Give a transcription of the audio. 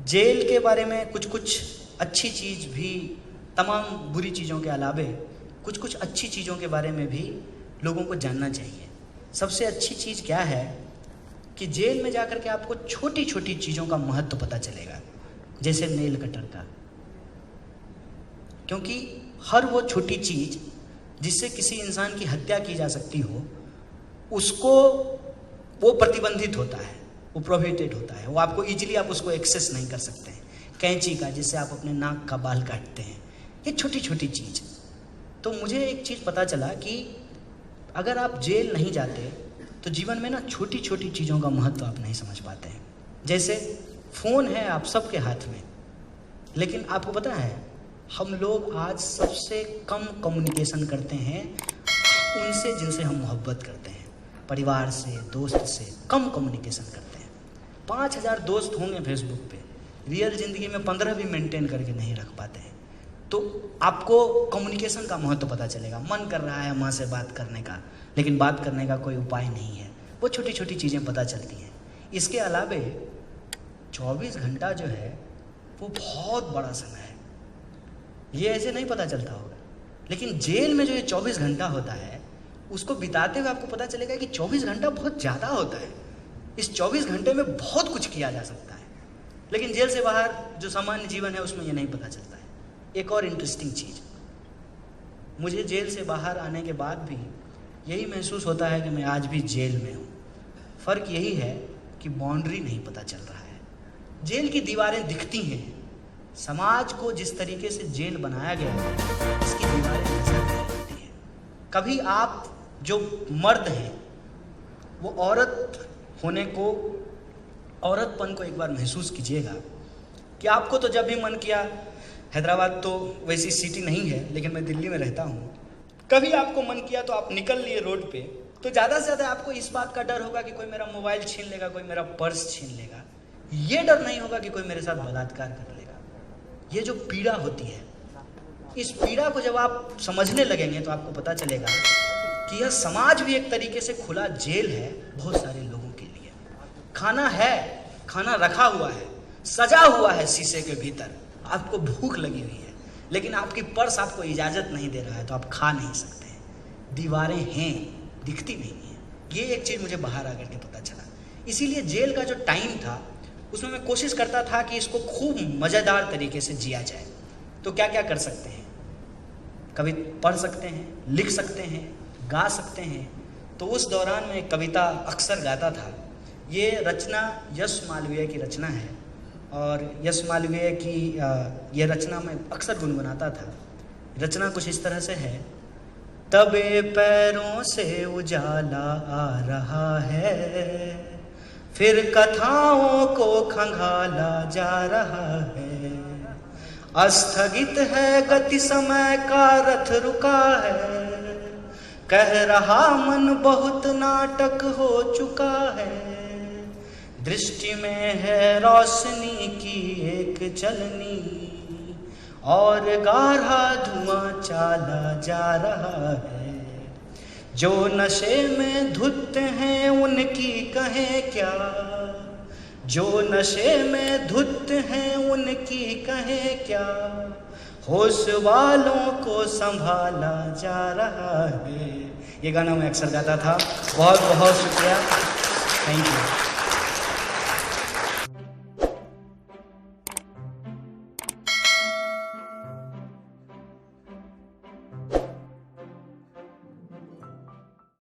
Jail के बारे में कुछ कुछ अच्छी चीज़ भी, तमाम बुरी चीज़ों के अलावे कुछ कुछ अच्छी चीज़ों के बारे में भी लोगों को जानना चाहिए। सबसे अच्छी चीज़ क्या है कि जेल में जाकर के आपको छोटी छोटी चीज़ों का महत्व पता चलेगा, जैसे नेल कटर का, क्योंकि हर वो छोटी चीज़ जिससे किसी इंसान की हत्या की जा सकती हो, उसको वो प्रतिबंधित होता है, वो प्रोहिबिटेड होता है, वो आपको इजीली आप उसको एक्सेस नहीं कर सकते हैं। कैंची का, जिससे आप अपने नाक का बाल काटते हैं, ये छोटी छोटी चीज़। तो मुझे एक चीज़ पता चला कि अगर आप जेल नहीं जाते तो जीवन में ना छोटी छोटी चीज़ों का महत्व आप नहीं समझ पाते हैं। जैसे फ़ोन है आप सबके हाथ में, लेकिन आपको पता है हम लोग आज सबसे कम कम्युनिकेशन करते हैं उनसे जिनसे हम मोहब्बत करते हैं। परिवार से, दोस्त से कम कम्युनिकेशन करते हैं। 5000 दोस्त होंगे फेसबुक पे, रियल ज़िंदगी में 15 भी मेंटेन करके नहीं रख पाते हैं। तो आपको कम्युनिकेशन का महत्व पता चलेगा। मन कर रहा है माँ से बात करने का, लेकिन बात करने का कोई उपाय नहीं है। वो छोटी छोटी चीज़ें पता चलती हैं। इसके अलावे 24 घंटा जो है वो बहुत बड़ा समय है, ये ऐसे नहीं पता चलता होगा, लेकिन जेल में जो ये 24 घंटा होता है उसको बिताते हुए आपको पता चलेगा कि 24 घंटा बहुत ज़्यादा होता है। इस 24 घंटे में बहुत कुछ किया जा सकता है, लेकिन जेल से बाहर जो सामान्य जीवन है उसमें ये नहीं पता चलता है। एक और इंटरेस्टिंग चीज़, मुझे जेल से बाहर आने के बाद भी यही महसूस होता है कि मैं आज भी जेल में हूँ। फ़र्क यही है कि बाउंड्री नहीं पता चल रहा है। जेल की दीवारें दिखती हैं, समाज को जिस तरीके से जेल बनाया गया है इसकी दीवारें नजर नहीं आती हैं। कभी आप जो मर्द हैं वो औरत होने को, औरतपन को एक बार महसूस कीजिएगा कि आपको तो जब भी मन किया, हैदराबाद तो वैसी सिटी नहीं है लेकिन मैं दिल्ली में रहता हूँ, कभी आपको मन किया तो आप निकल लिए रोड पे, तो ज़्यादा से ज़्यादा आपको इस बात का डर होगा कि कोई मेरा मोबाइल छीन लेगा, कोई मेरा पर्स छीन लेगा। ये डर नहीं होगा कि कोई मेरे साथ बलात्कार कर लेगा। ये जो पीड़ा होती है, इस पीड़ा को जब आप समझने लगेंगे तो आपको पता चलेगा कि यह समाज भी एक तरीके से खुला जेल है बहुत सारे लोगों के लिए। खाना है, खाना रखा हुआ है, सजा हुआ है शीशे के भीतर, आपको भूख लगी हुई है, लेकिन आपकी पर्स आपको इजाज़त नहीं दे रहा है तो आप खा नहीं सकते हैं। दीवारें हैं, दिखती नहीं हैं। ये एक चीज़ मुझे बाहर आकर के पता चला। इसीलिए जेल का जो टाइम था उसमें मैं कोशिश करता था कि इसको खूब मज़ेदार तरीके से जिया जाए। तो क्या क्या कर सकते हैं? कभी पढ़ सकते हैं, लिख सकते हैं, गा सकते हैं। तो उस दौरान मैं एक कविता अक्सर गाता था। ये रचना यश मालवीय की रचना है और यश मालवीय की ये रचना मैं अक्सर गुनगुनाता था। रचना कुछ इस तरह से है। तबे पैरों से उजाला आ रहा है, फिर कथाओं को खंगाला जा रहा है। अस्थगित है गति समय का रथ रुका है, कह रहा मन बहुत नाटक हो चुका है। दृष्टि में है रोशनी की एक चलनी और गाढ़ा धुआं चाला जा रहा है। जो नशे में धुत हैं उनकी कहें क्या, जो नशे में धुत हैं उनकी कहें क्या। होश वालों को संभाला जा रहा है। ये गाना मैं अक्सर गाता था। बहुत बहुत शुक्रिया, थैंक यू।